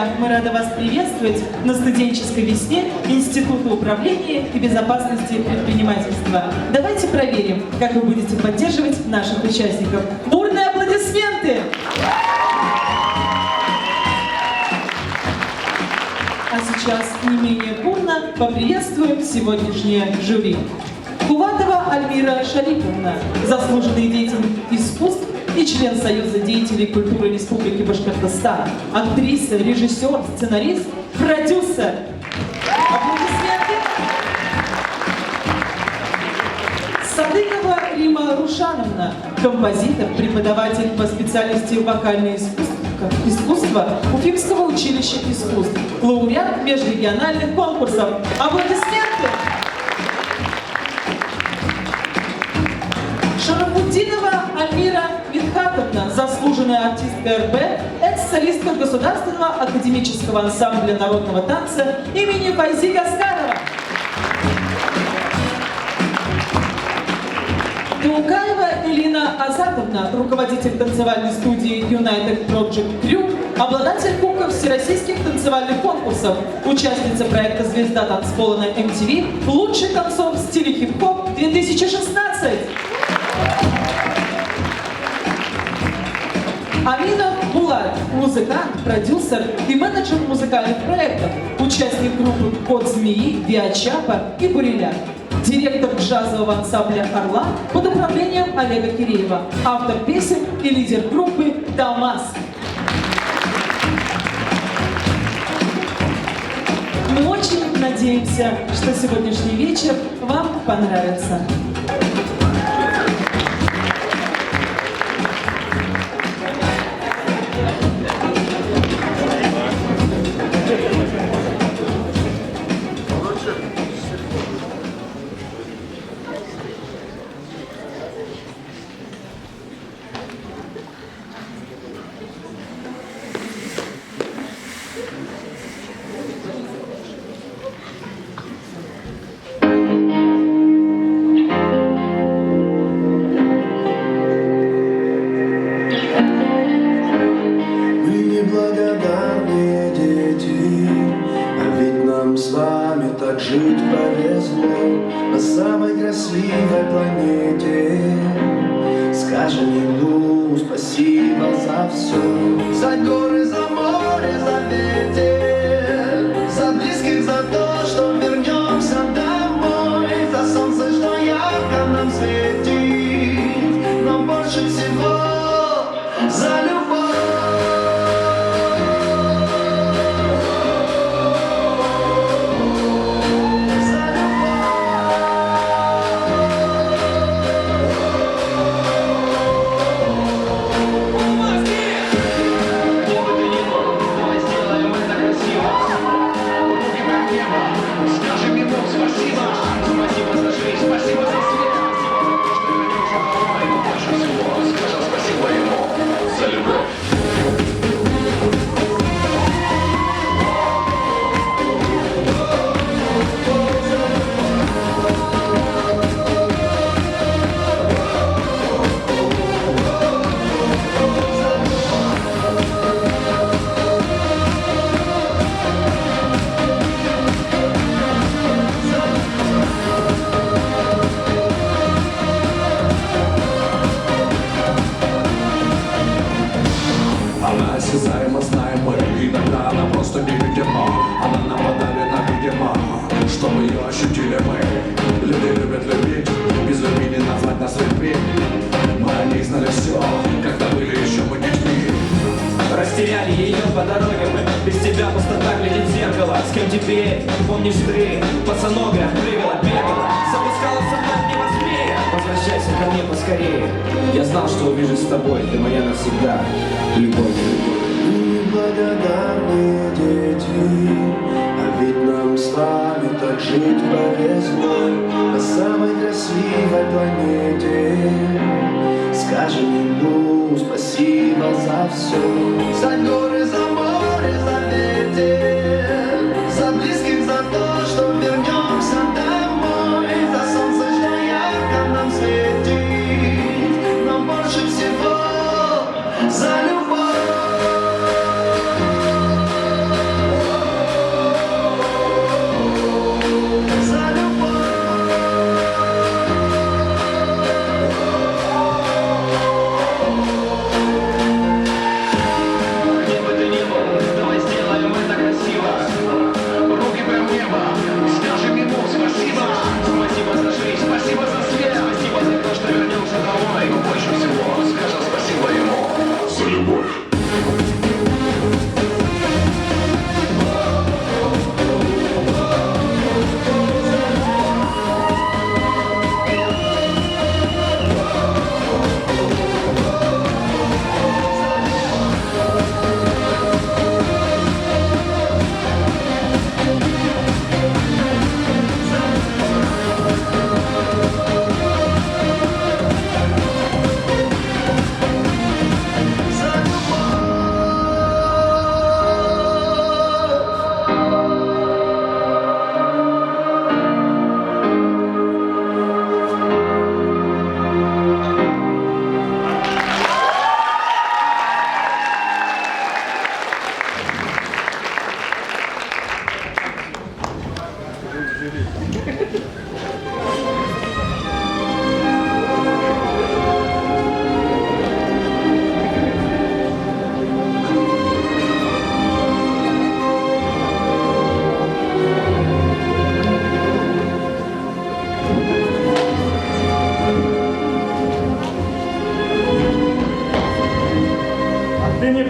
друзья! Мы рады вас приветствовать на студенческой весне Института управления и безопасности предпринимательства. Давайте проверим, как вы будете поддерживать наших участников. Бурные аплодисменты! А сейчас не менее бурно поприветствуем сегодняшнее жюри. Куватова Альмира Шариповна, заслуженный деятель искусств и член Союза деятелей культуры Республики Башкортостан, актриса, режиссер, сценарист, продюсер. Аплодисменты. Садыкова Рима Рушановна, композитор, преподаватель по специальности вокальное искусство Уфимского училища искусств, лауреат межрегиональных конкурсов. Аплодисменты. Шарафутдинова Альмира Митхатовна, заслуженная артистка РБ, экс-солистка Государственного академического ансамбля народного танца имени Файзи Гаскарова. Таукаева Элина Азатовна, руководитель танцевальной студии United Project Crew, обладатель кубков всероссийских танцевальных конкурсов, участница проекта «Звезда танцпола» на MTV, лучший танцор в стиле хип-хоп 2016. Аминов Булат, музыкант, продюсер и менеджер музыкальных проектов, участник группы «Кот змеи», «Виачапа» и «Буреля», директор джазового ансамбля «Орла» под управлением Олега Киреева, автор песен и лидер группы «Дамас». Мы очень надеемся, что сегодняшний вечер вам понравится.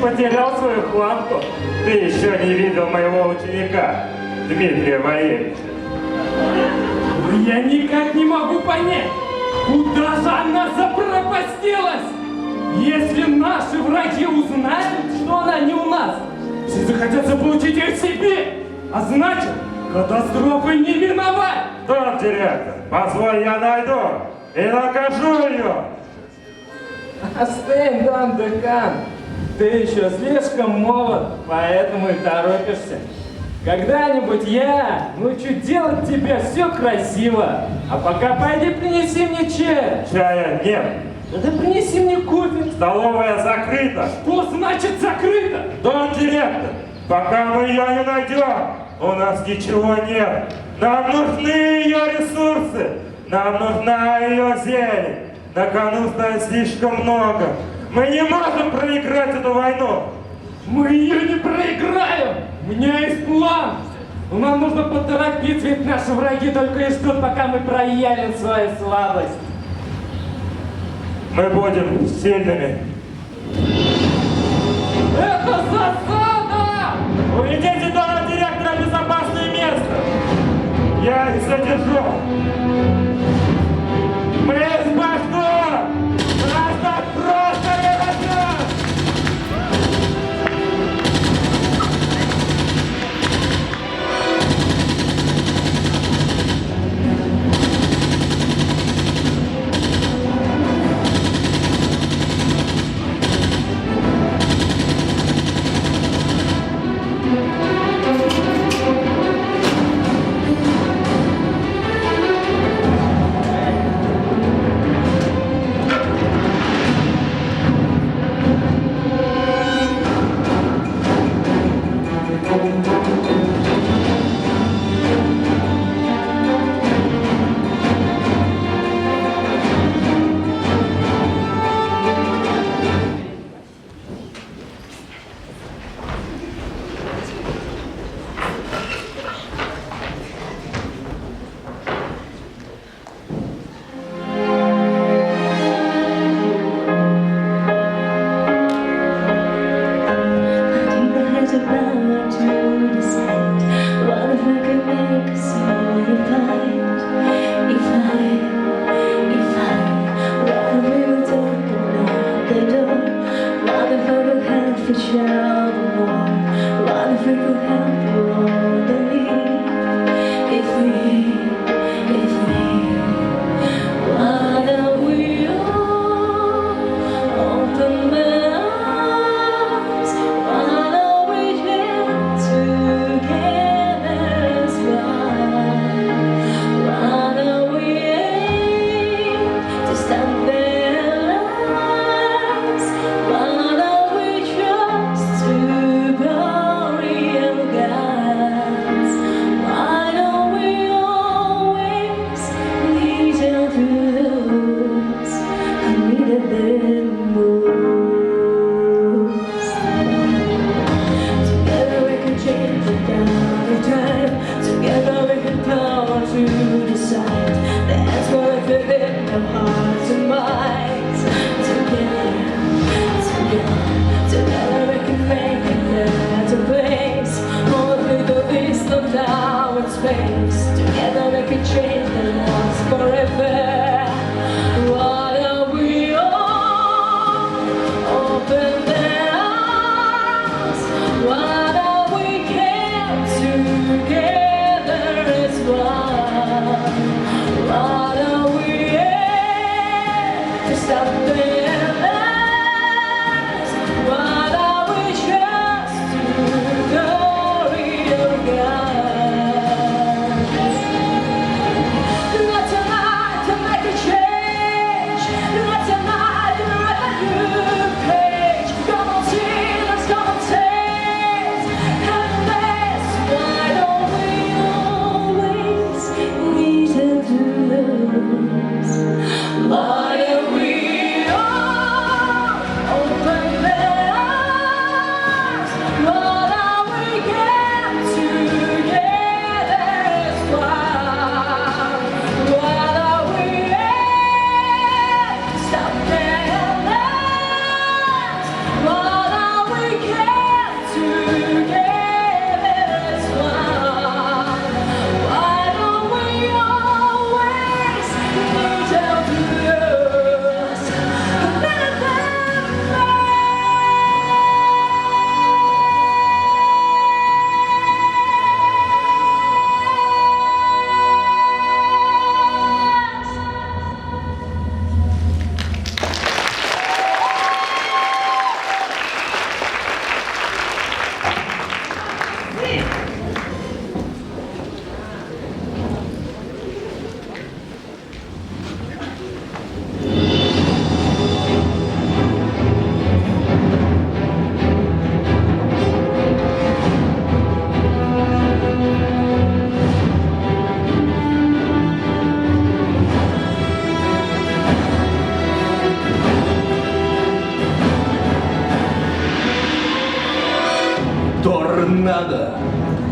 потерял свою хватку? Ты еще не видел моего ученика, Дмитрия Валерьевича. Я никак не могу понять, куда же она запропастилась? Если наши враги узнают, что она не у нас, все захотят заполучить ее себе, а значит, катастрофы не миновать. Тот директор, позволь, я найду и накажу ее. Остынь, Дон Декан, ты еще слишком молод, поэтому и торопишься. Когда-нибудь я научу делать тебе все красиво, а пока пойди принеси мне чай. Чая нет. Да принеси мне кофе. Столовая закрыта. Что значит закрыто? Дон директор, пока мы ее не найдем, у нас ничего нет. Нам нужны ее ресурсы, нам нужна ее зелень. На кону стоит слишком много. Мы не можем проиграть эту войну. Мы ее не проиграем! У меня есть план! Но нам нужно поторопиться, ведь наши враги только и ждут, пока мы проявим свою слабость. Мы будем сильными. Это засада! Уведите дом директора в безопасное место. Я их задержу. Мы спасем! Нас так просто не возьмет! Why are we all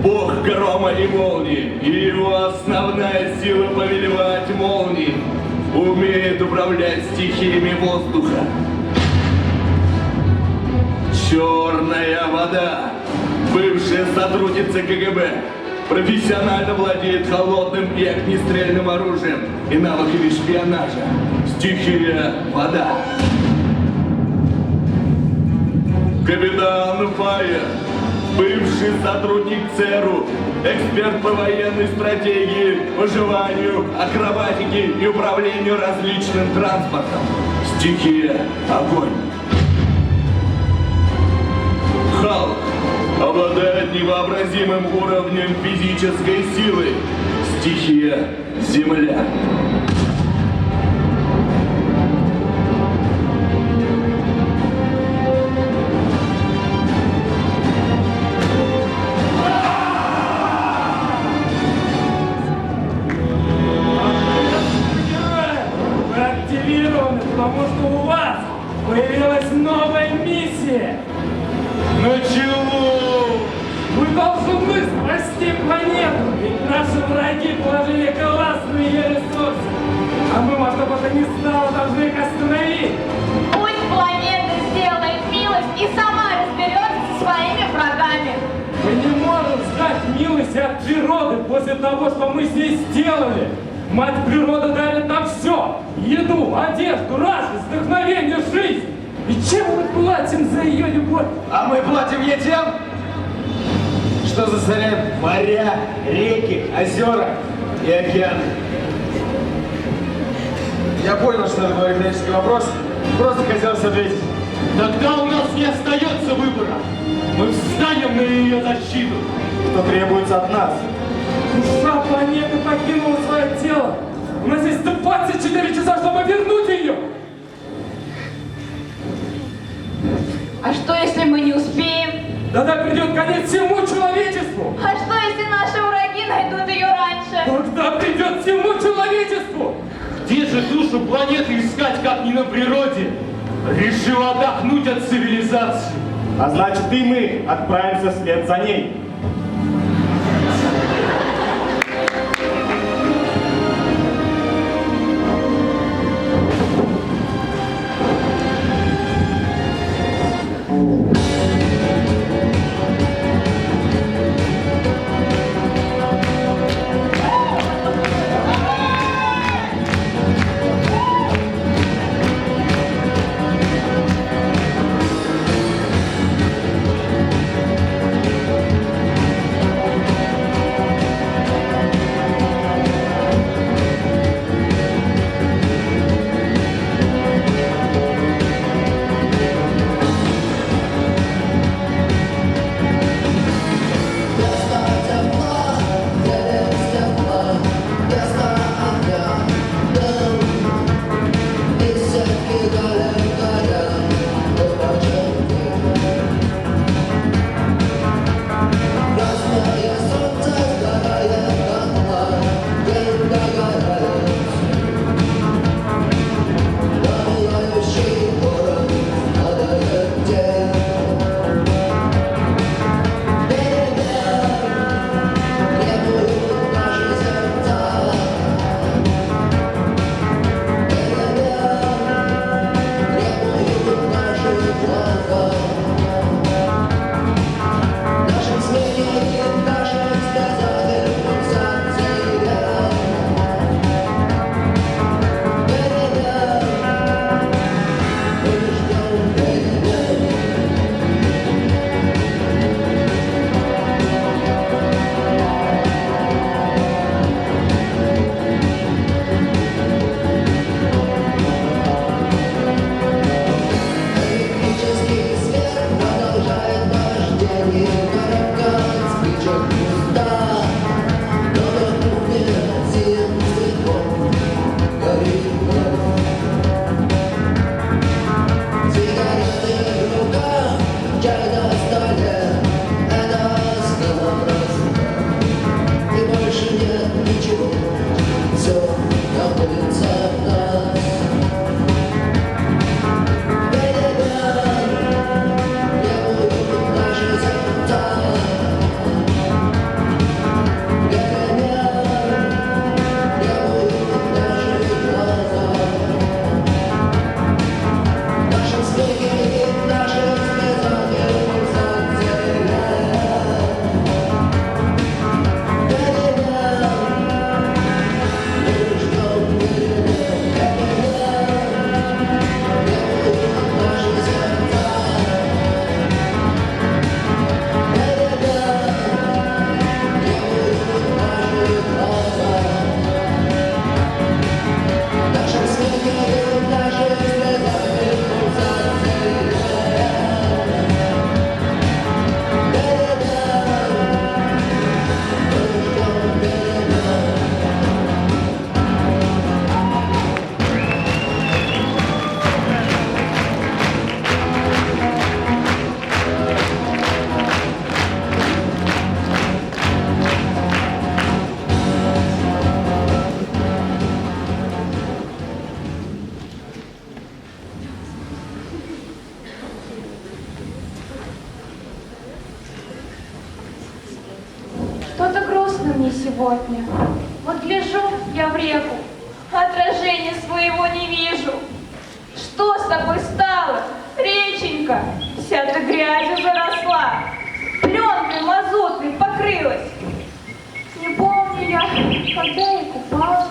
бог грома и молнии, и его основная сила повелевать молнией, умеет управлять стихиями воздуха. Черная вода, бывшая сотрудница КГБ, профессионально владеет холодным и огнестрельным оружием и навыками шпионажа. Стихия вода. Капитан Файер, бывший сотрудник ЦРУ, эксперт по военной стратегии, выживанию, акробатике и управлению различным транспортом. Стихия огонь. Халк обладает невообразимым уровнем физической силы. Стихия земля. Вы активированы, потому что у вас появилась новая миссия. Начало! Вы должны спасти планету, ведь наши враги положили классные ее ресурсы. А мы во что бы то ни стало должны их остановить. Пусть планета сделает милость и сама разберется со своими врагами. Мы не можем ждать милости от природы после того, что мы здесь сделали. Мать природа дарит нам все. Еду, одежду, радость, вдохновение, жизнь. И чем мы платим за ее любовь? А мы платим ей тем, что засоряем моря, реки, озера и океаны. Я понял, что это был риторический вопрос, просто хотелось ответить. Тогда у нас не остается выбора. Мы встанем на ее защиту. Что требуется от нас? Душа планеты покинула свое тело. У нас есть 24 часа, чтобы вернуть ее. А что, если мы не успеем? Тогда придет конец всему человечеству. А что, если наши враги найдут ее раньше? Тогда придет всему человечеству. Где же душу планеты искать, как не на природе? Решил отдохнуть от цивилизации. А значит, и мы отправимся вслед за ней. сегодня. Вот гляжу я в реку, отражения своего не вижу. Что с тобой стало, реченька? Вся ты грязью заросла, пленкой мазутной покрылась. Не помню я, когда я купалась.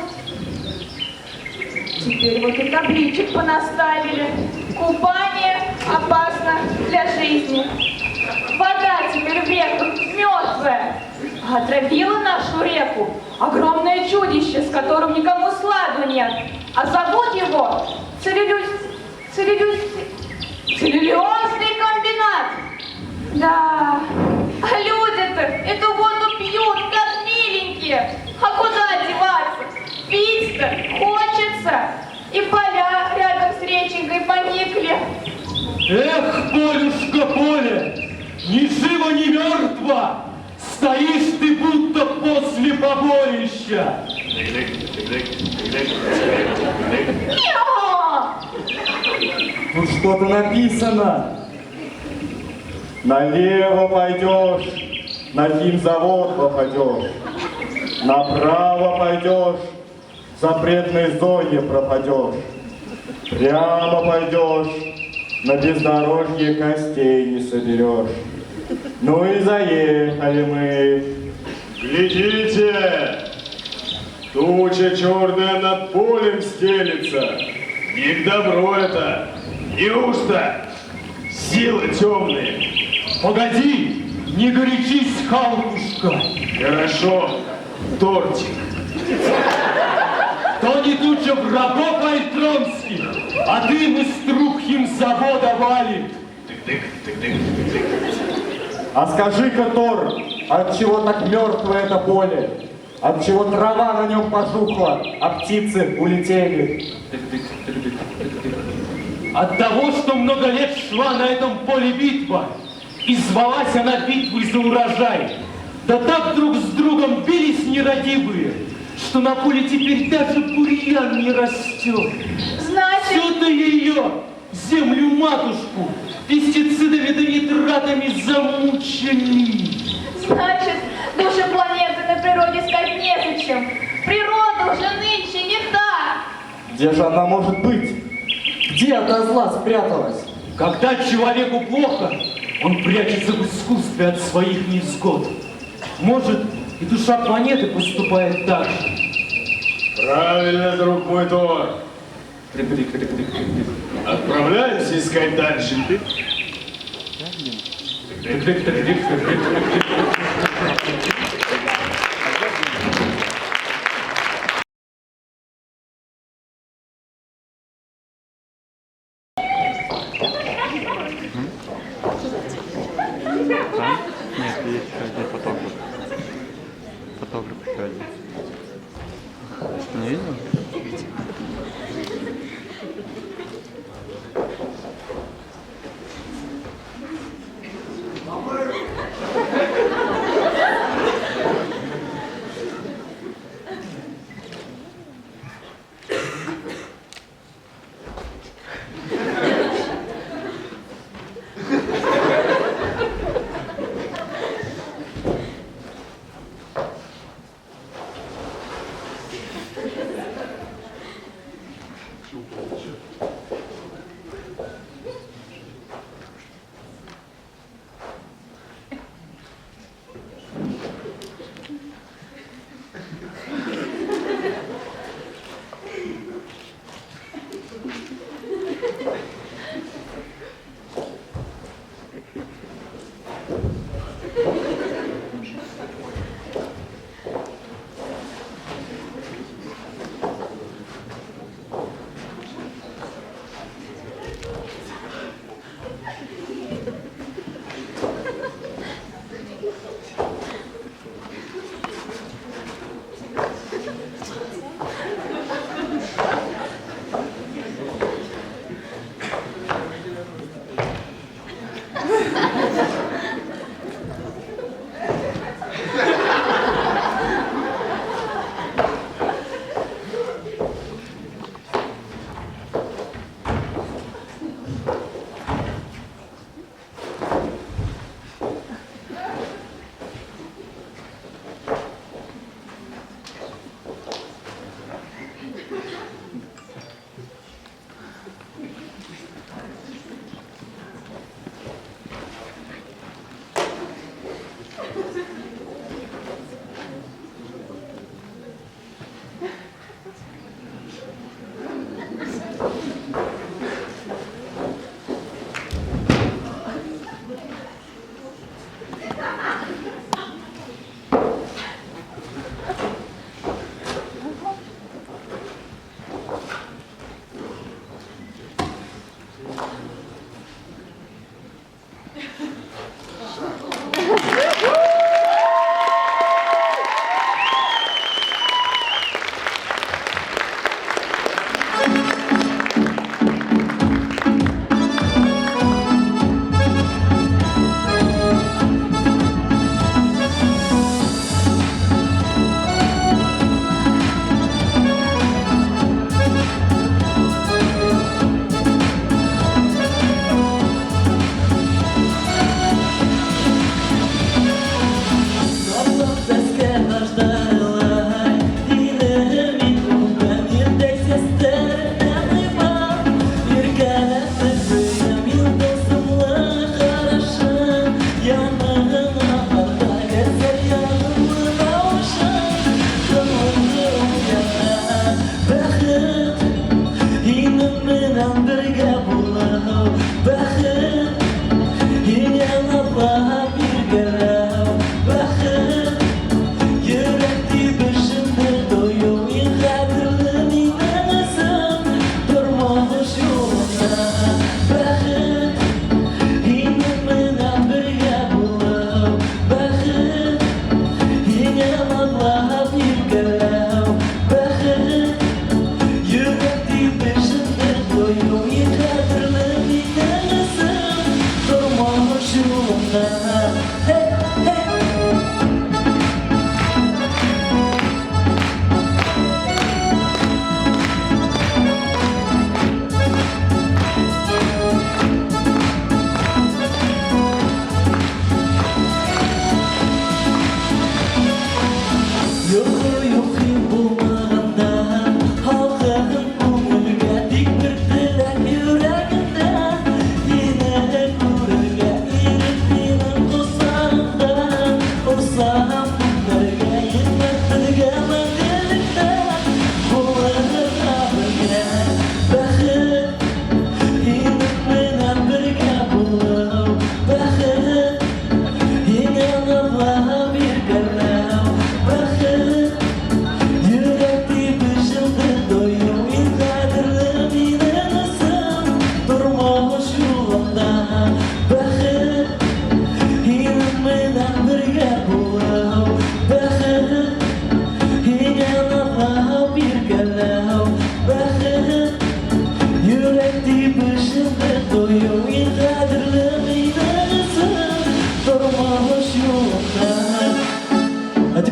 Теперь вот и табличек понаставили. Купание опасно для жизни. Вода теперь в реку мертвая. Отравила нашу реку огромное чудище, с которым никому сладу нет. А зовут его целлюлезный комбинат. Да, а люди-то эту воду пьют, как миленькие. А куда деваться? Пить-то хочется. И поля рядом с реченькой поникли. Эх, Полюшка, поле, ни живо, ни мертво, стоишь ты будто после побоища. Мяу! Тут что-то написано. Налево пойдешь, на химзавод попадешь. Направо пойдешь, в запретной зоне пропадешь. Прямо пойдешь, на бездорожье костей не соберешь. Ну и заехали мы. Глядите! Туча черная над полем стелится. Не к добру это. Неужто силы темные? Погоди, не горячись, халкушка. Хорошо, тортик. То не туча врагов альтронских, а дым из труб химзавода валит. А скажи-ка, Тор, от чего так мертвое это поле? От чего трава на нем пожухла, а птицы улетели? От того, что много лет шла на этом поле битва, и звалась она битвой за урожай. Да так друг с другом бились нерадивые, что на поле теперь даже бурьян не растет. Значит, Все-то ее, землю-матушку, пестицидами да нитратами замучили. значит, души планеты на природе искать незачем. Природа уже нынче не та. Где же она может быть? Где от зла спряталась? Когда человеку плохо, он прячется в искусстве от своих невзгод. Может, и душа планеты поступает так же. Правильно, друг мой Тор. Отправляемся искать дальше. Нет, есть еще один фотограф. Фотограф еще один. Не видел?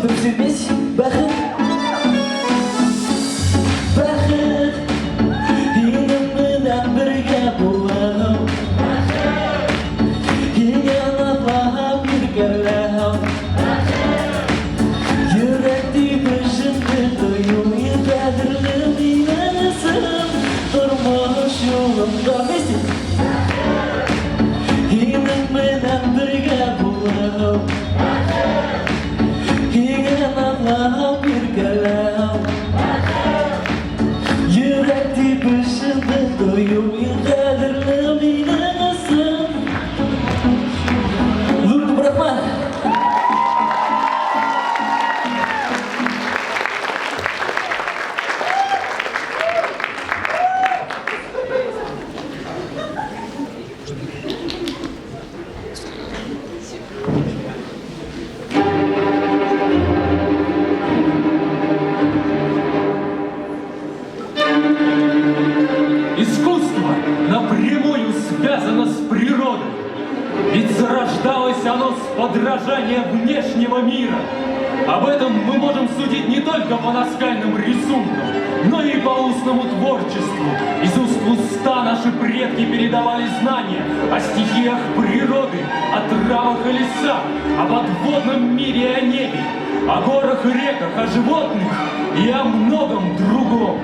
Kita sürpriz bakın. Bakın. Hidup birga bulan. Hingga paham bergalau. Yürekli başımda doyum yıllardır inanasın. Durmuş yolumda besin. Hidup birga bulan. Hingga paham bergalau. Yürekli başımda doyum yıllardır inanasın. Lur bırakma. Искусство напрямую связано с природой. Ведь зарождалось оно с подражания внешнего мира. Об этом мы можем судить не только по наскальным рисункам, но и по устному творчеству. Из уст в уста наши предки передавали знания о стихиях природы, о травах и лесах, о подводном мире и о небе, о горах и реках, о животных и о многом другом.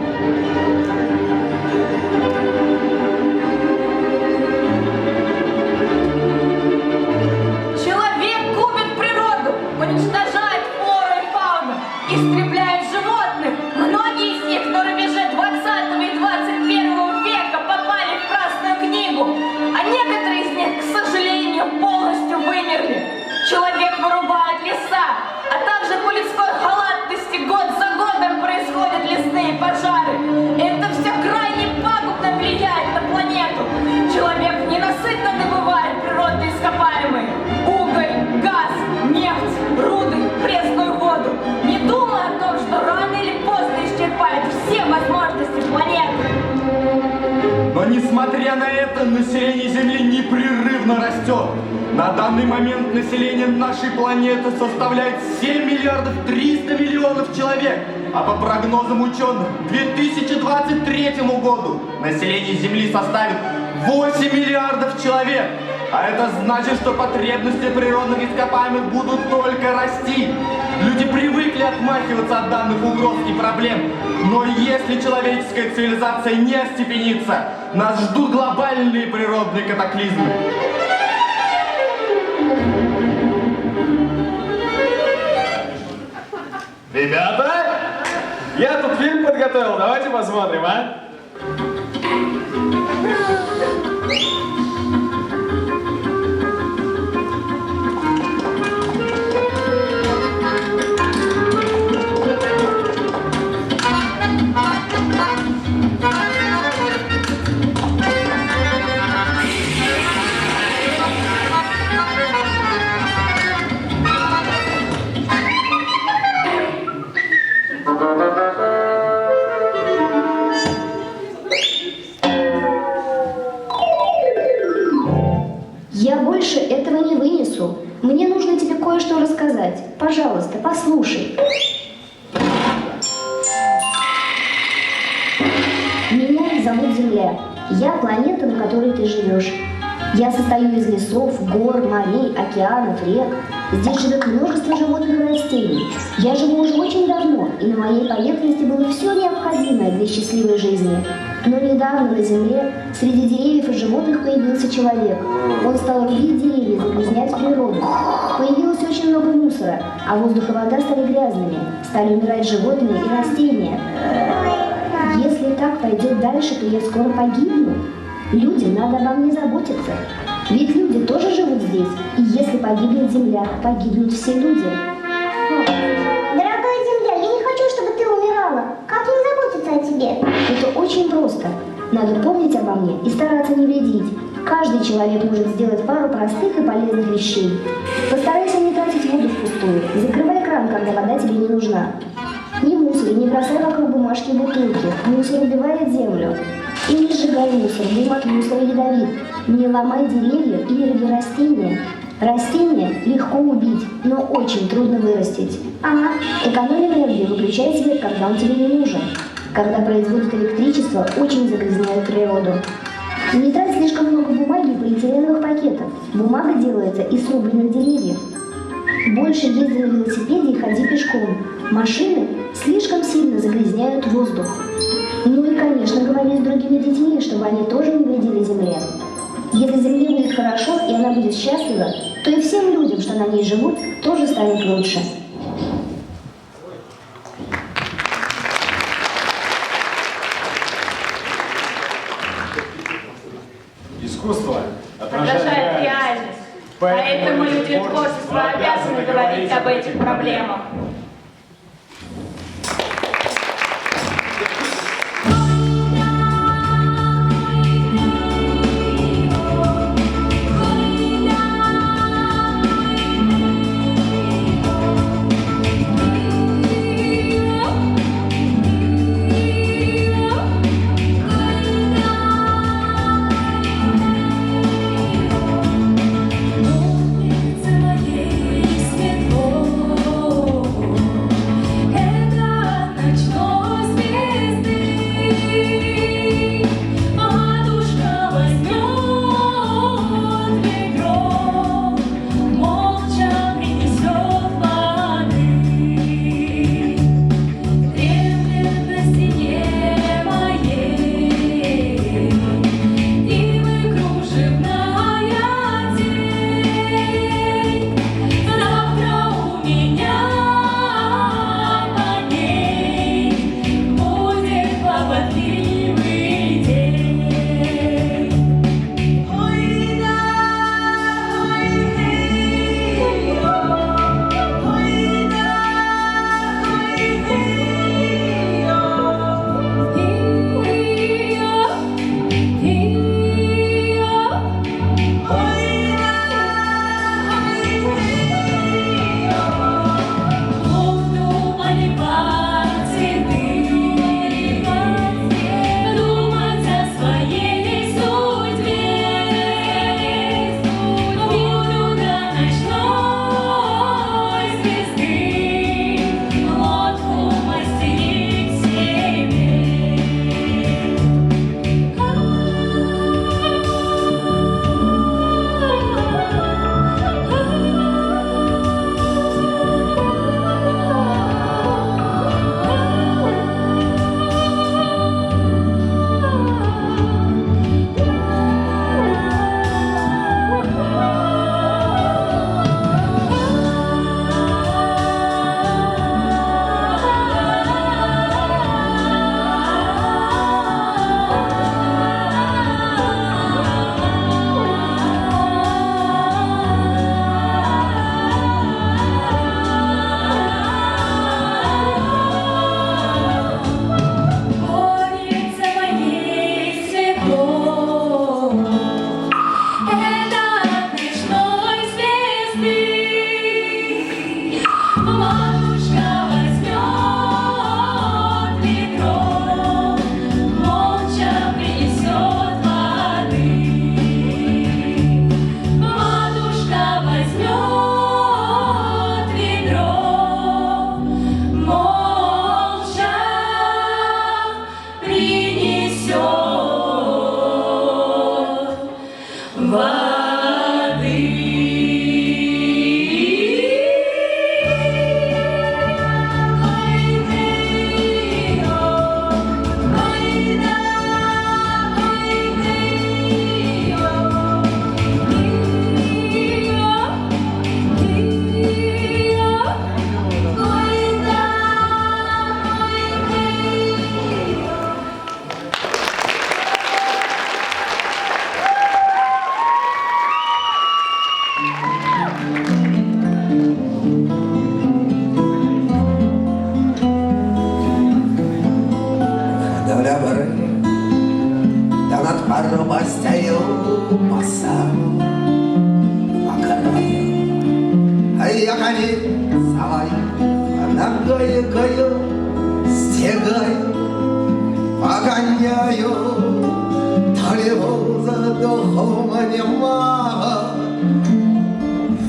Человек губит природу, уничтожает флору и фауну, истребляет животных. Многие из них на рубеже 20 и 21 века попали в Красную книгу, а некоторые из них, к сожалению, полностью вымерли. Человек вырубает леса, а также по людской халатности год за годом происходят лесные пожары. Это все крайне пагубно влияет на планету. Человек ненасытно добывает природные ископаемые: уголь, газ, нефть, руды, пресную воду, не думая о том, что рано или поздно исчерпает все возможности планеты. Но несмотря на это, население Земли непрерывно растет. На данный момент население нашей планеты составляет 7 миллиардов 300 миллионов человек. А по прогнозам ученых, к 2023 году население Земли составит 8 миллиардов человек. А это значит, что потребности природных ископаемых будут только расти. Люди привыкли отмахиваться от данных угроз и проблем. Но если человеческая цивилизация не остепенится, нас ждут глобальные природные катаклизмы. Ребята, я тут фильм подготовил, давайте посмотрим, а? Я больше этого не вынесу. Мне нужно тебе кое-что рассказать. Пожалуйста, послушай. Меня зовут Земля. Я планета, на которой ты живешь. Я состою из лесов, гор, морей, океанов, рек. Здесь живет множество животных и растений. Я живу уже очень давно, и на моей поверхности было все необходимое для счастливой жизни. Но недавно на Земле среди деревьев и животных появился человек. Он стал рубить деревья, загрязнять природу. Появилось очень много мусора, а воздух и вода стали грязными. Стали умирать животные и растения. Если так пойдет дальше, то я скоро погибну. Людям надо обо мне заботиться. Ведь люди тоже живут здесь. И если погибнет Земля, погибнут все люди. Дорогая Земля, я не хочу, чтобы ты умирала. Как мне заботиться о тебе? Это очень просто. Надо помнить обо мне и стараться не вредить. Каждый человек может сделать пару простых и полезных вещей. Постарайся не тратить воду впустую. Закрывай кран, когда вода тебе не нужна. Не мусори, не бросай вокруг бумажки и бутылки. Мусор убивает землю. И не сжигай мусор, дым от мусора ядовит. Не ломай деревья или рви растения. Растения легко убить, но очень трудно вырастить. Ага, Экономия энергии, выключай свет, когда он тебе не нужен. Когда производят электричество, очень загрязняют природу. Не трать слишком много бумаги и полиэтиленовых пакетов. Бумага делается из срубленных деревьев. Больше езди на велосипеде и ходи пешком. Машины слишком сильно загрязняют воздух. Ну и, конечно, говори с другими детьми, чтобы они тоже не вредили земле. Если земле будет хорошо и она будет счастлива, то и всем людям, что на ней живут, тоже станет лучше. Искусство Отражает реальность. Поэтому люди творчества обязаны говорить об этих проблемах.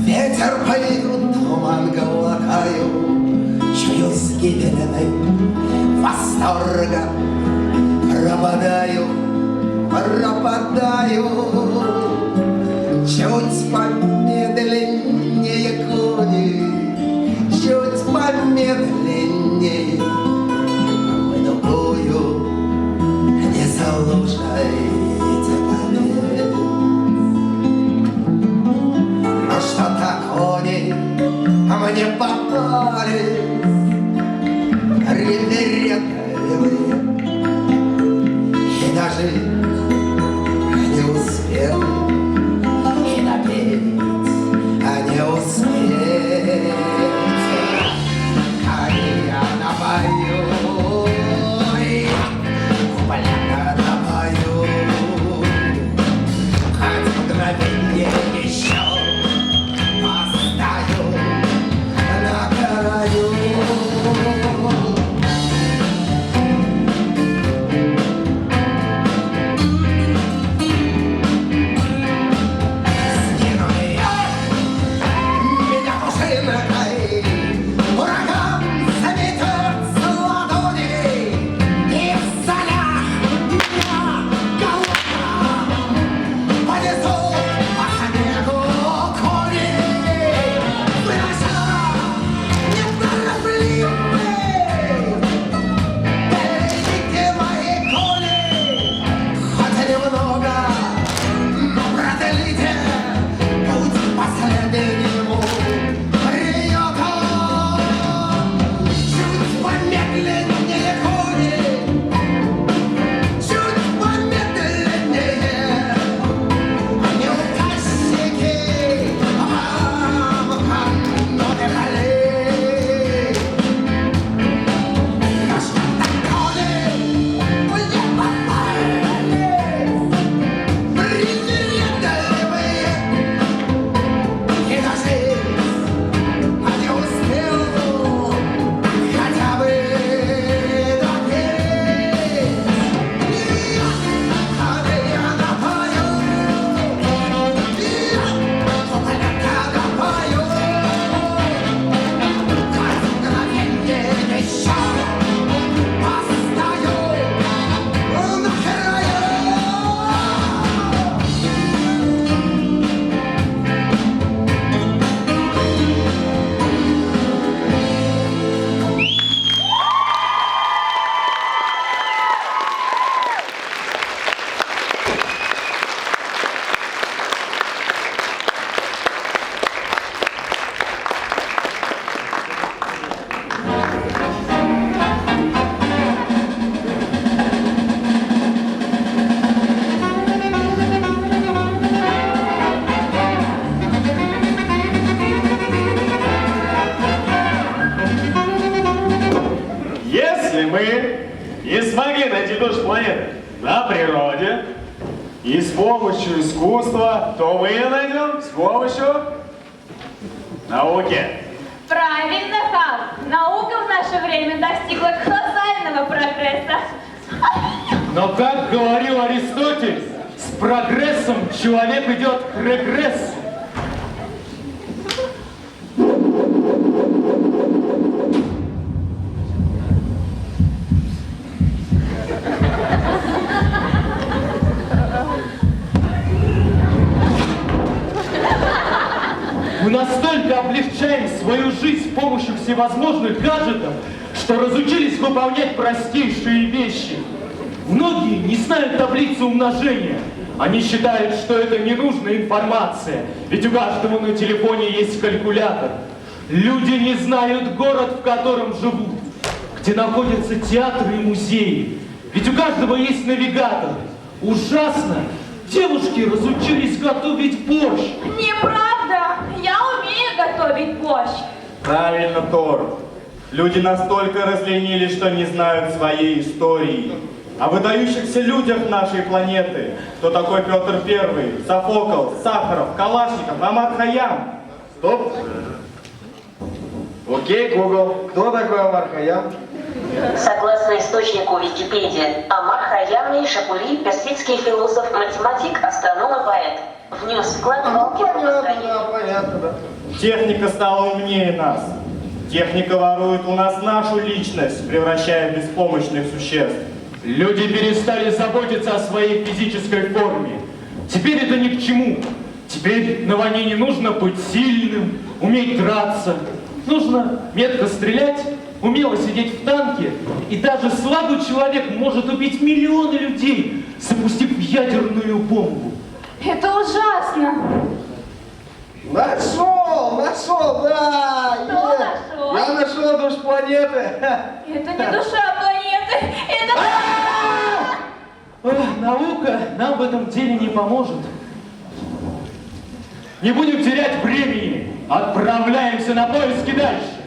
Ветер поет, туман глотаю, гибельным восторгом пропадаю, чуть помедленнее кони, чуть помедленнее, вы другую не слушайте побед. Но что-то кони мне попались реверентные, и даже не успел и напеть, не успеть. Я напою, я напою, хоть мгновенье еще постою на краю. Не смогли найти душу планеты на природе и с помощью искусства, то мы ее найдем с помощью науки. Правильно, Хам. Наука в наше время достигла колоссального прогресса. Но, как говорил Аристотель, с прогрессом человек идет к регрессу. Мы настолько облегчаем свою жизнь с помощью всевозможных гаджетов, что разучились выполнять простейшие вещи. Многие не знают таблицу умножения. Они считают, что это ненужная информация, ведь у каждого на телефоне есть калькулятор. Люди не знают город, в котором живут, где находятся театры и музеи, ведь у каждого есть навигатор. Ужасно! Девушки разучились готовить борщ. Неправда! Я умею готовить борщ. Правильно, Тор. Люди настолько разленились, что не знают своей истории. О выдающихся людях нашей планеты. Кто такой Петр Первый, Софокл, Сахаров, Калашников, Амар Хайям? Стоп. Окей, Google. Кто такой Амар Хайям? Согласно источнику Википедии, Амар Хайям Шапури – персидский философ, математик, астроном и поэт. Внес вклад в алгебру построения. Понятно, да. Техника стала умнее нас. Техника ворует у нас нашу личность, превращая в беспомощных существ. Люди перестали заботиться о своей физической форме. Теперь это ни к чему. Теперь на войне не нужно быть сильным, уметь драться. Нужно метко стрелять, умело сидеть в танке. И даже слабый человек может убить миллионы людей, запустив ядерную бомбу. Это ужасно. Нашел, да! Что Е! нашел? Я нашел душ планеты. Это не душа планеты, это... Эх, наука нам в этом деле не поможет. Не будем терять времени. Отправляемся на поиски дальше.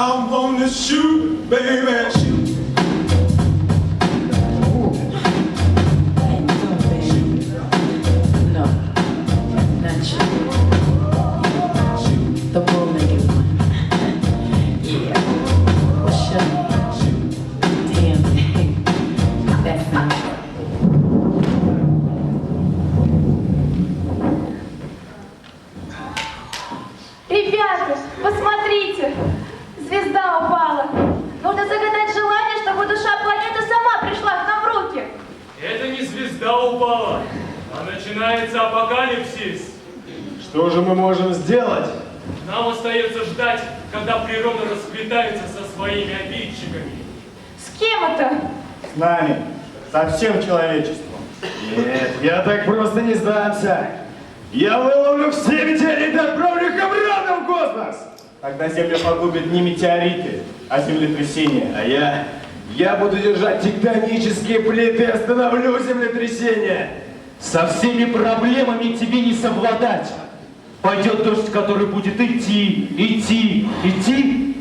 I wanna shoot, baby, shoot. No, not you. The bow-legged one. Yeah. What's your name? Damn, that's not you. Ребята, посмотрите, звезда упала. Нужно загадать желание, чтобы душа планеты сама пришла к нам в руки. Это не звезда упала, а начинается апокалипсис. Что же мы можем сделать? Нам остается ждать, когда природа расквитается со своими обидчиками. С кем это? С нами, со всем человечеством. Нет, я так просто не сдамся. Я выловлю все метеориты и отправлю их обратно в космос. Тогда Землю погубят не метеориты, а землетрясения. А я буду держать тектонические плиты и остановлю землетрясение. Со всеми проблемами тебе не совладать. Пойдет дождь, который будет идти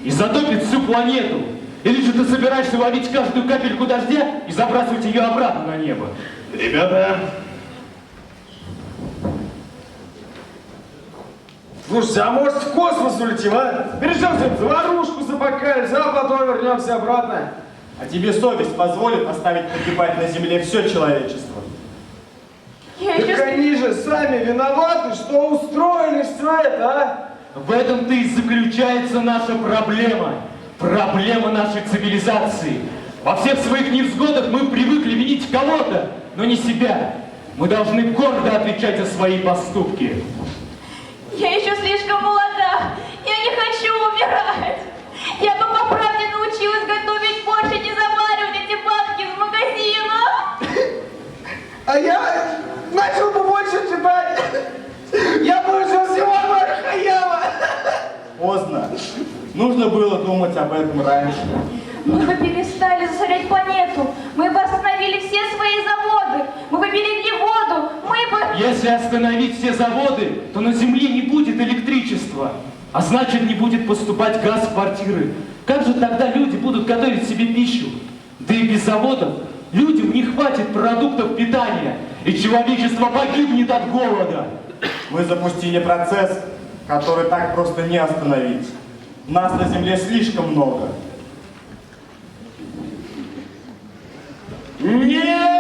и затопит всю планету. Или же ты собираешься ловить каждую капельку дождя и забрасывать ее обратно на небо? Ребята, слушайте, а может в космос улетим, а? Перейдем заварушку с апокалипсис, а потом вернемся обратно. А тебе совесть позволит оставить погибать на Земле все человечество? Так они же сами виноваты, что устроили все это, а? В этом-то и заключается наша проблема. Проблема нашей цивилизации. Во всех своих невзгодах мы привыкли винить кого-то, но не себя. Мы должны гордо отвечать за свои поступки. Я еще слишком молода. Я не хочу умирать. Я бы по правде научилась готовить борщ и не заваривать эти банки из магазина. А я начал бы больше читать. Я бы уже всего Хайяма. Поздно. Нужно было думать об этом раньше. Мы бы перестали засорять планету. Мы бы остановили все свои заводы. Мы бы берегли воду. Мы бы... Если остановить все заводы, то на Земле не будет электричества. А значит, не будет поступать газ в квартиры. Как же тогда люди будут готовить себе пищу? Да и без заводов людям не хватит продуктов питания, и человечество погибнет от голода. Мы запустили процесс, который так просто не остановить. Нас на Земле слишком много. Нет!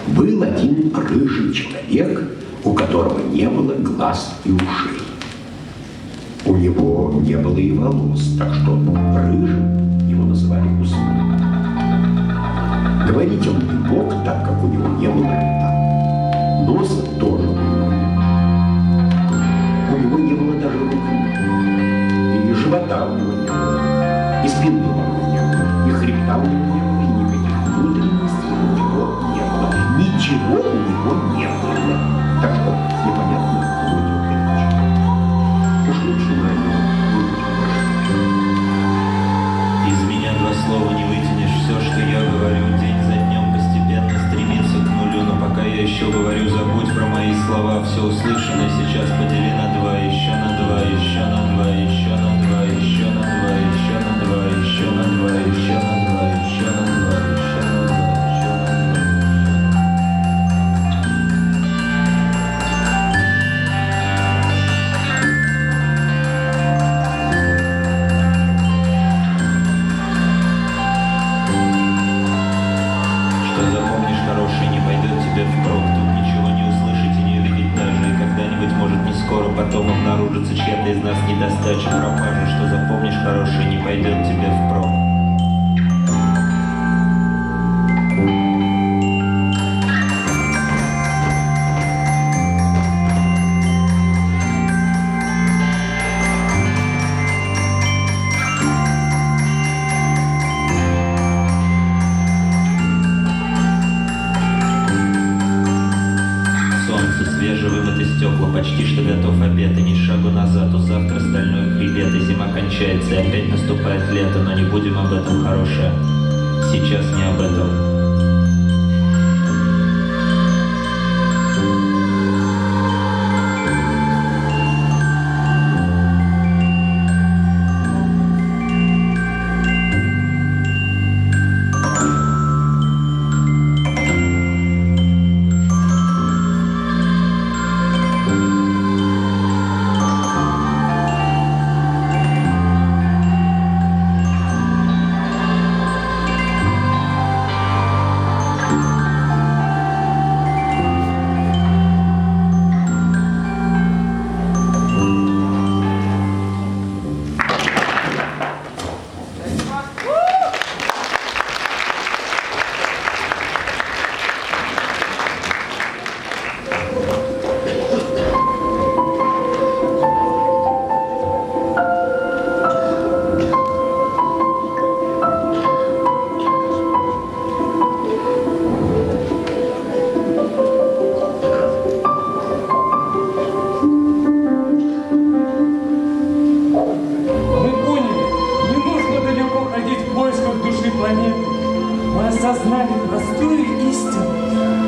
Был один рыжий человек, у которого не было глаз и ушей. У него не было и волос, так что рыжим его называли Гусман. Говорить он не мог, так как у него не было рта. Носа тоже не было. У него не было даже рук. И живота у него не было. И спины у него не было. И хребта у него не было. И никаких внутренностей у него не было. Ничего у него не было. Так что непонятно, кто у него перечит. Уж лучше на него Из меня два слова не вытянешь. Все, что я говорю, день за днем постепенно стремится к нулю. Но пока я еще говорю, забудь про мои слова. Все услышанное сейчас подели на два, еще на два, еще на два, еще на два, еще на два, еще на два, еще на два, еще на два, еще на два, еще на два, еще на два. Потом обнаружится чья-то из нас недостача, пропажа, что запомнишь хорошее, не пойдет тебе впрок. Почти что готов обед, и ни шагу назад, у завтра стальной хребет, и зима кончается, и опять наступает лето, но не будем об этом, хорошее. сейчас не об этом. Мы осознали простую истину.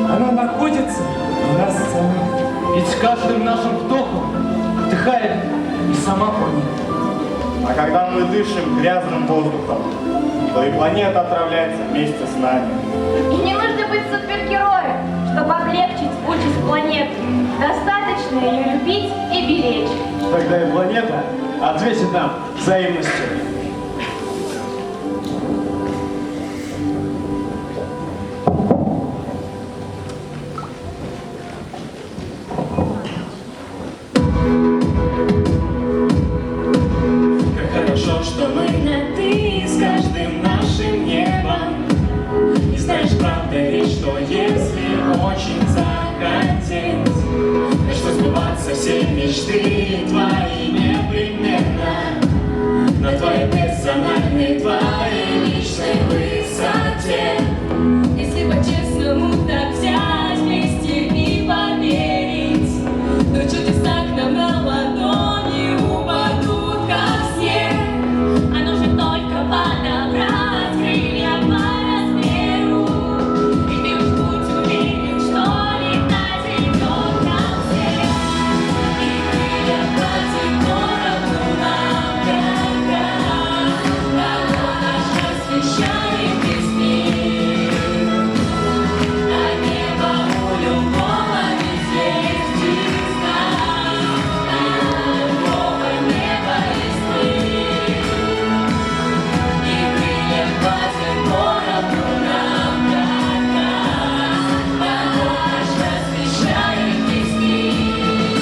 Она находится в нас самих. Ведь с каждым нашим вдохом вдыхает и сама планета. А когда мы дышим грязным воздухом, то и планета отравляется вместе с нами. И не нужно быть супергероем, чтобы облегчить участь планеты. Достаточно ее любить и беречь. Тогда и планета ответит нам взаимностью. Что мы на «ты» с каждым нашим небом. И знаешь, правда ведь, что если очень захотеть, начнут сбываться все мечты твои непременно. На твоей персональной, твоей личной высоте. Если по-честному так взять вместе и поверить, то чудеса к нам на ладони упадут, как снег. Подобрать крылья по размеру, и ты уж будь уверен, что летать идет ко всем. И крылья хватит поровну нам как раз, кого наш освещает весь мир. А небо у любого ведь есть из нас, а у любого неба есть мы. Хватит поровну нам как раз, кого наш освещает весь мир.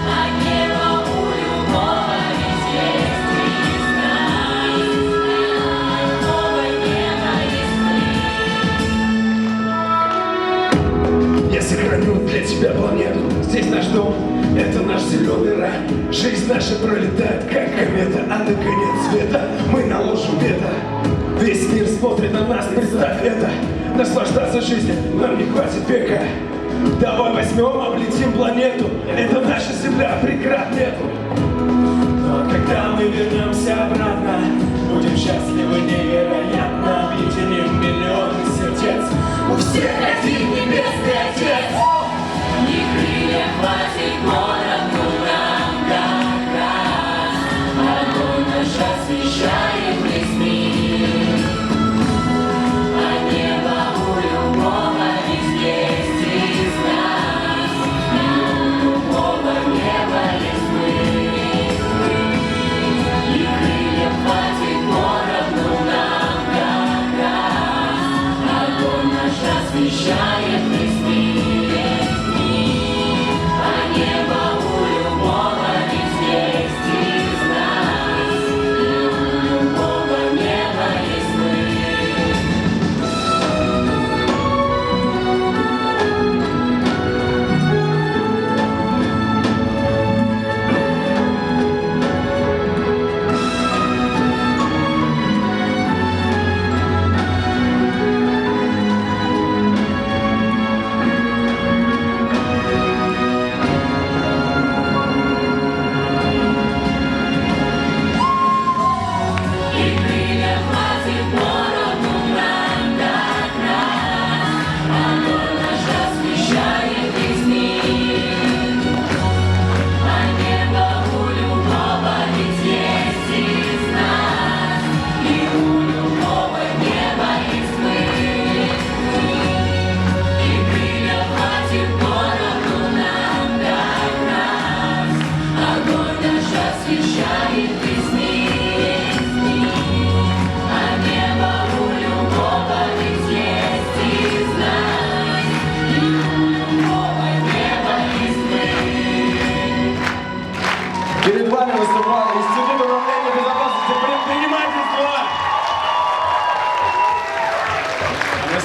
А небо у любого ведь есть из нас, а у любого неба есть мы. Я сохраню для тебя планету. Здесь наш дом, это наш зеленый рай. Жизнь наша пролетает, как комета, а на конец света мы наложим вето. Весь мир смотрит на нас, представь это. Наслаждаться жизнью нам не хватит века. Давай возьмем, облетим планету. Это наша земля, преград нету. Но когда мы вернемся обратно, будем счастливы невероятно. Объединим миллионы сердец. У всех один небесный Отец. И крылья хватит поровну нам как раз, огонь наш освещает весь мир. А небо у любого ведь есть из нас, и у любого неба есть мы. И крылья хватит поровну нам как раз, огонь наш освещает весь мир. А небо у любого ведь есть из нас, и у любого неба есть мы.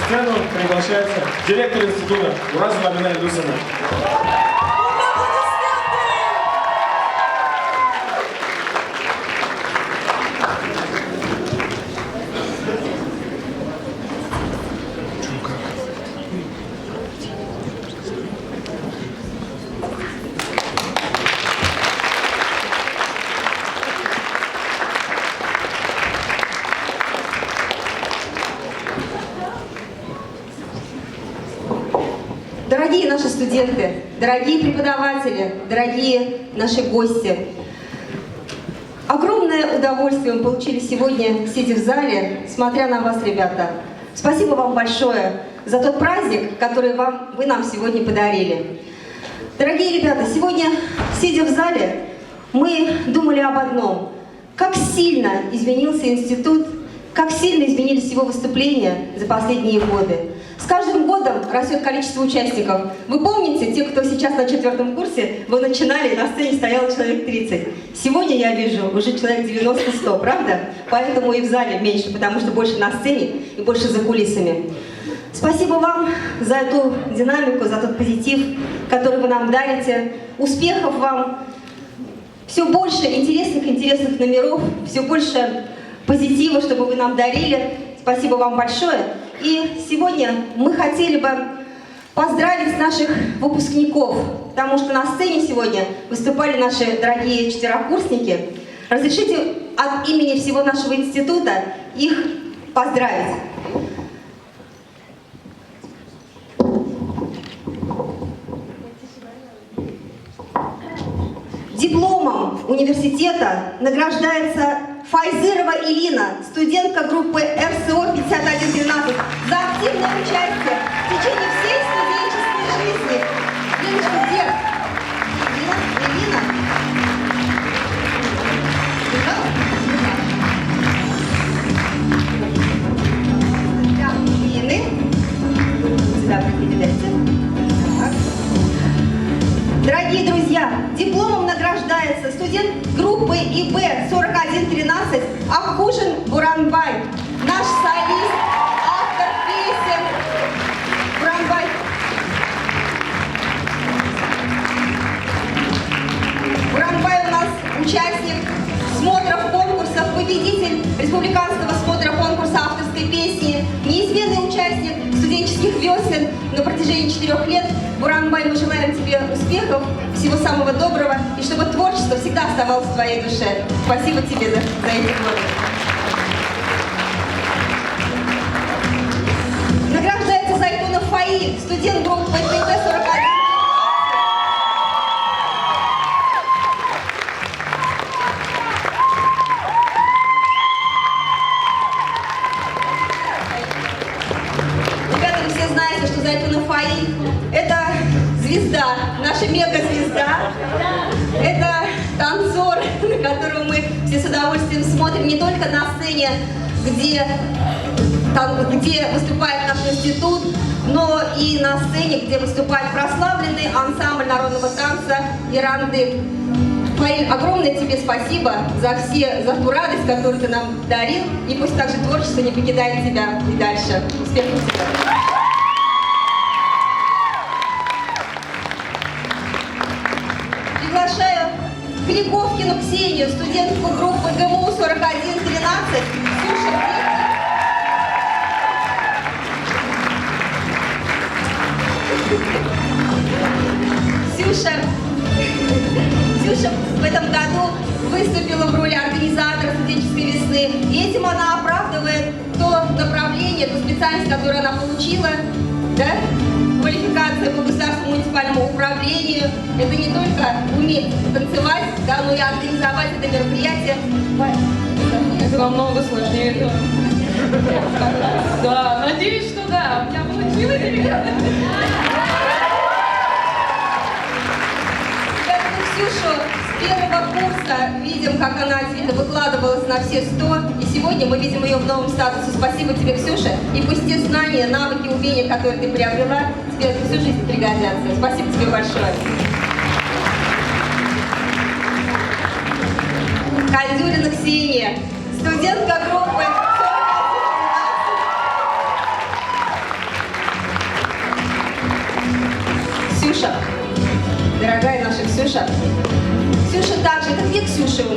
сцену приглашается директор института Уразова Амина Ильдусовна. Дорогие наши студенты, дорогие преподаватели, дорогие наши гости, огромное удовольствие мы получили сегодня, сидя в зале, смотря на вас, ребята. Спасибо вам большое за тот праздник, который вы нам сегодня подарили. Дорогие ребята, сегодня, сидя в зале, мы думали об одном. Как сильно изменился институт, как сильно изменились его выступления за последние годы. С каждым годом растет количество участников. Вы помните, те, кто сейчас на 4-м курсе, вы начинали, на сцене стояло человек 30. Сегодня я вижу уже человек 90-100, правда? Поэтому и в зале меньше, потому что больше на сцене и больше за кулисами. Спасибо вам за эту динамику, за тот позитив, который вы нам дарите. Успехов вам! Все больше интересных номеров, все больше позитива, чтобы вы нам дарили. Спасибо вам большое. И сегодня мы хотели бы поздравить наших выпускников, потому что на сцене сегодня выступали наши дорогие четверокурсники. Разрешите от имени всего нашего института их поздравить. Дипломом университета награждается Файзырова Илина, студентка группы РСО 5113, за активное участие в течение всей студенческой жизни. Леночка, где? Илина? Илины. Сюда определяйте. Дорогие друзья, дипломом награждается студент группы ИБ 4113 Акушин Буранбай, наш солист, автор песен. Буранбай. Буранбай у нас участник смотров конкурсов, победитель республиканского смотра конкурса авторской песни, неизменный участник студенческих весен на протяжении 4 лет. Буранбай, мы желаем тебе успехов, всего самого доброго, и чтобы творчество всегда оставалось в твоей душе. Спасибо тебе за эти годы. Награждается Зайтунов Фаиль, студент группы ТТ 41. Ребята, вы все знаете, что Зайтунов Фаиль — это звезда, наша мега-звезда. Это танцор, на которого мы все с удовольствием смотрим не только на сцене, где выступает наш институт, но и на сцене, где выступает прославленный ансамбль народного танца «Ирандык». Фаиль, огромное тебе спасибо за ту радость, которую ты нам дарил, и пусть также творчество не покидает тебя и дальше. Успехов тебе! Приглашаю Кликовкину Ксению, студентку группы ГМУ 4113. Ксюша в этом году выступила в роли организатора студенческой весны, и этим она оправдывает то направление, ту специальность, которую она получила, да? Квалификация по государственному муниципальному управлению. Это не только уметь танцевать, да, но и организовать это мероприятие. Это намного сложнее. Да, надеюсь, что да. У меня получилось, ребята. Ксюшу с первого курса видим, как она выкладывалась на все 100, и сегодня мы видим ее в новом статусе. Спасибо тебе, Ксюша, и пусть те знания, навыки, умения, которые ты приобрела, тебе всю жизнь пригодятся. Спасибо тебе большое. Кальдюрина Ксения, студентка группы 4113.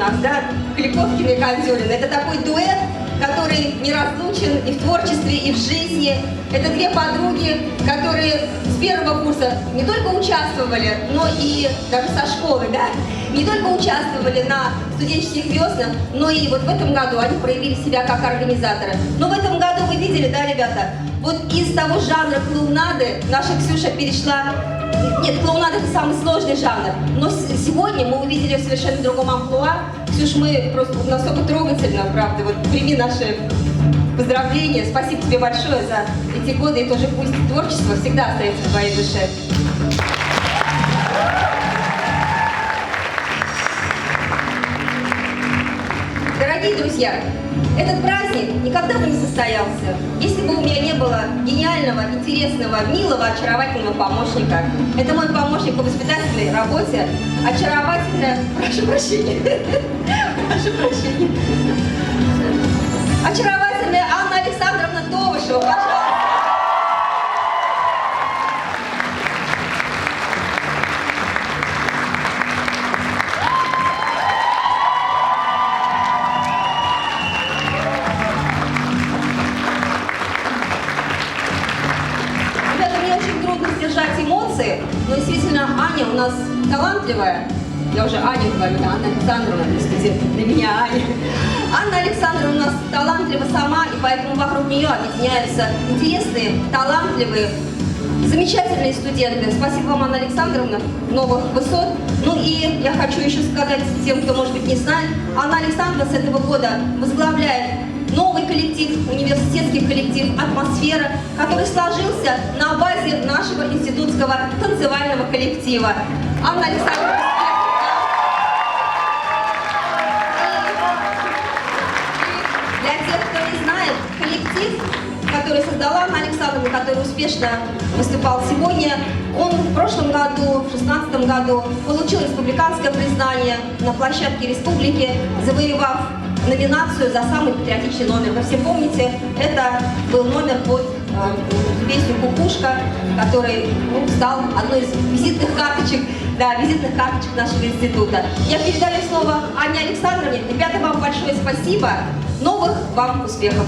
нас, да, Кликовкин и Кондюрин. Это такой дуэт, который неразлучен и в творчестве, и в жизни. Это две подруги, которые с первого курса не только участвовали, но и даже со школы, да, не только участвовали на студенческих веснах, но и вот в этом году они проявили себя как организаторы. Но в этом году вы видели, да, ребята, вот из того жанра клоунады наша Ксюша перешла. Нет, клоунада — это самый сложный жанр. Но сегодня мы увидели в совершенно другом амплуа. Ксюш, мы просто настолько трогательно, правда. Вот прими наши поздравления. Спасибо тебе большое за эти годы. И тоже пусть творчество всегда остается в твоей душе. Дорогие друзья, этот праздник никогда бы не состоялся, если бы у меня не было гениального, интересного, милого, очаровательного помощника. Это мой помощник по воспитательной работе, очаровательная... Прошу прощения. Прошу прощения. Очаровательная Анна Александровна Товышева, пожалуйста. Эмоции, но действительно Аня у нас талантливая. Я уже Аня говорю, да, Анна Александровна, для студентов, для меня Аня. Анна Александровна у нас талантлива сама, и поэтому вокруг нее объединяются интересные, талантливые, замечательные студенты. Спасибо вам, Анна Александровна, новых высот. Ну и я хочу еще сказать тем, кто, может быть, не знает, Анна Александровна с этого года возглавляет новый коллектив, университетский коллектив «Атмосфера», который сложился на базе нашего институтского танцевального коллектива. Анна Александровна, для тех, кто не знает, коллектив, который создала Анна Александровна, который успешно выступал сегодня, он в прошлом году, в 2016 году, получил республиканское признание на площадке республики, завоевав номинацию за самый патриотичный номер. Вы все помните, это был номер под песню «Кукушка», который стал одной из визитных карточек, да, визитных карточек нашего института. Я передаю слово Анне Александровне. Ребята, вам большое спасибо. Новых вам успехов.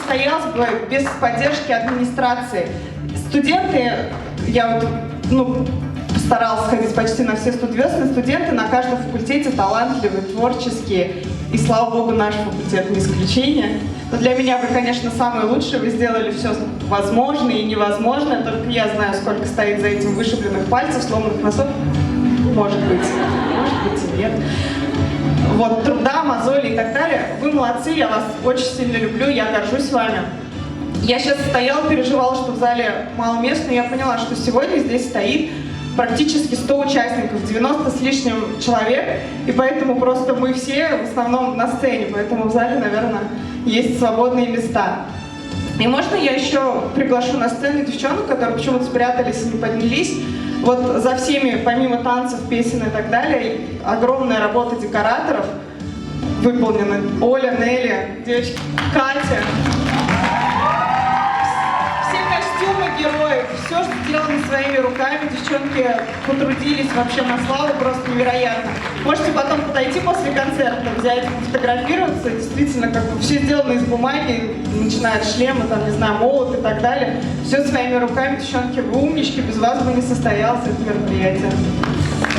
Состоялся бы без поддержки администрации. Студенты, я вот, постаралась ходить почти на все студвесны, студенты на каждом факультете талантливые, творческие, и слава богу, наш факультет не исключение. Но для меня вы, конечно, самые лучшие, вы сделали все возможное и невозможное, только я знаю, сколько стоит за этим вышибленных пальцев, сломанных носов. Может быть и нет. Вот, труда, мозоли и так далее. Вы молодцы, я вас очень сильно люблю, я горжусь вами. Я сейчас стояла, переживала, что в зале мало мест, но я поняла, что сегодня здесь стоит практически 100 участников, 90 с лишним человек, и поэтому просто мы все в основном на сцене, поэтому в зале, наверное, есть свободные места. И можно я еще приглашу на сцену девчонок, которые почему-то спрятались и не поднялись. Вот за всеми, помимо танцев, песен и так далее, огромная работа декораторов выполнена. Оля, Нелли, девочки, Катя. Все костюмы героев, все, что сделано своими руками, девчонки потрудились вообще на славу, просто невероятно. Можете потом подойти после концерта, взять, фотографироваться, действительно, как бы все сделано из бумаги, начиная от шлема, там, не знаю, молот и так далее. Все своими руками, девчонки, вы умнички, без вас бы не состоялось это мероприятие.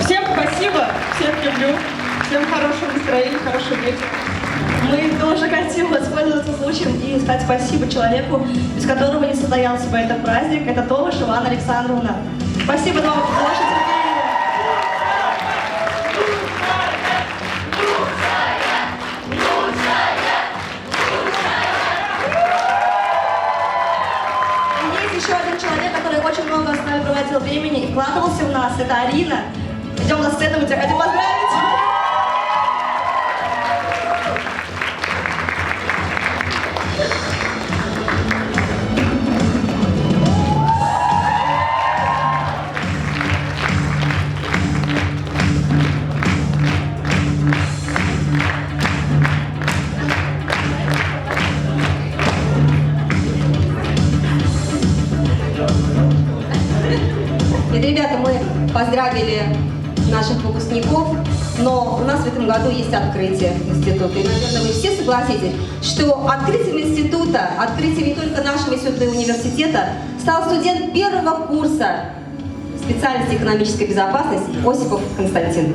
Всем спасибо, всех люблю, всем хорошего настроения, хорошего вечера. Мы тоже хотим воспользоваться случаем и сказать спасибо человеку, без которого не состоялся бы этот праздник. Это Товышева Анна Александровна. Спасибо вам за ваше терпение. Есть еще один человек, который очень много с нами проводил времени и вкладывался в нас. Это Арина. Идем на сцену, мы тебя хотим поздравить. Ребята, мы поздравили наших выпускников, но у нас в этом году есть открытие института. И, наверное, вы все согласитесь, что открытием института, открытием не только нашего института и университета, стал студент первого курса специальности экономической безопасности Осипов Константин.